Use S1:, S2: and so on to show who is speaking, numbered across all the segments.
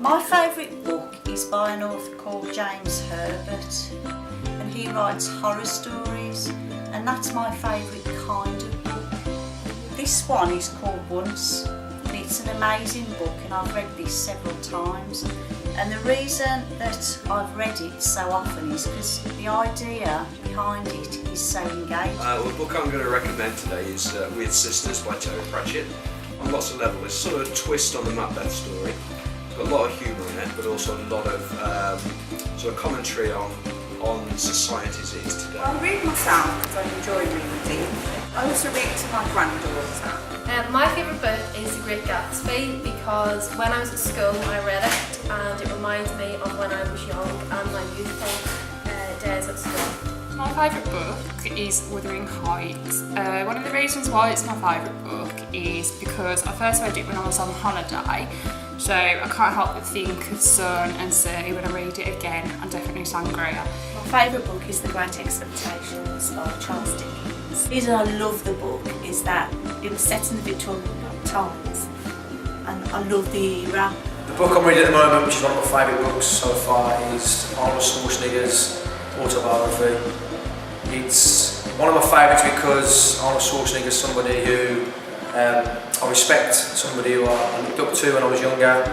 S1: My favourite book is by an author called James Herbert, and he writes horror stories, and that's my favourite kind of book. This one is called Once, and it's an amazing book, and I've read this several times. And the reason that I've read it so often is because the idea behind it is so engaging.
S2: The book I'm going to recommend today is Weird Sisters by Terry Pratchett. On lots of levels, it's sort of a twist on the Macbeth story. It's got a lot of humour in it, but also a lot of sort of commentary on society as it is today.
S3: I read myself because I enjoy reading. I also read to my granddaughter.
S4: My favourite book is The Great Gatsby because when I was at school I read it and it reminds me of when I was young and my youthful days at school.
S5: My favourite book is Wuthering Heights. One of the reasons why it's my favourite book is because I first read it when I was on holiday, so I can't help but think of Sun and Sea when I read it again, and definitely Sangria.
S6: My favourite book is The Great Expectations by Charles Dickens. The reason I love the book is that it was set in the Victorian times, and I love the era.
S7: The book I'm reading at the moment, which is one of my favourite books so far, is Arnold Schwarzenegger's autobiography. It's one of my favourites because Arnold Schwarzenegger is somebody who I respect, somebody who I looked up to when I was younger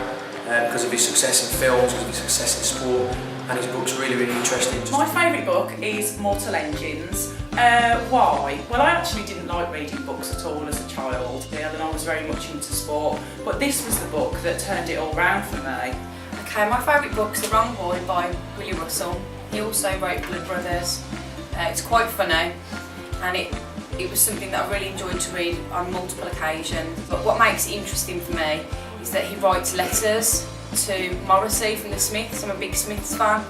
S7: because of his success in films, because of his success in sport, and his book's really, really interesting.
S3: My favourite book is Mortal Engines. Why? Well, I actually didn't like reading books at all as a child, and I was very much into sport, but this was the book that turned it all round for me.
S8: Okay, my favourite book's The Wrong Boy by Willie Russell. He also wrote Blood Brothers. It's quite funny, and it was something that I really enjoyed to read on multiple occasions. But what makes it interesting for me is that he writes letters to Morrissey from the Smiths. I'm a big Smiths fan,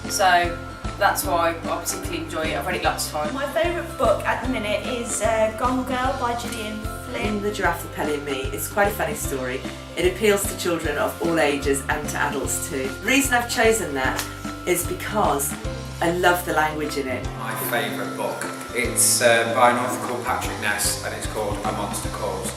S8: so that's why I particularly enjoy it. I've read it lots of times.
S6: My favourite book at the minute is Gone Girl by Gillian Flynn.
S9: The Giraffe, the Pelly and Me. It's quite a funny story. It appeals to children of all ages and to adults too. The reason I've chosen that is because I love the language in it.
S10: My favourite book, it's by an author called Patrick Ness, and it's called A Monster Calls.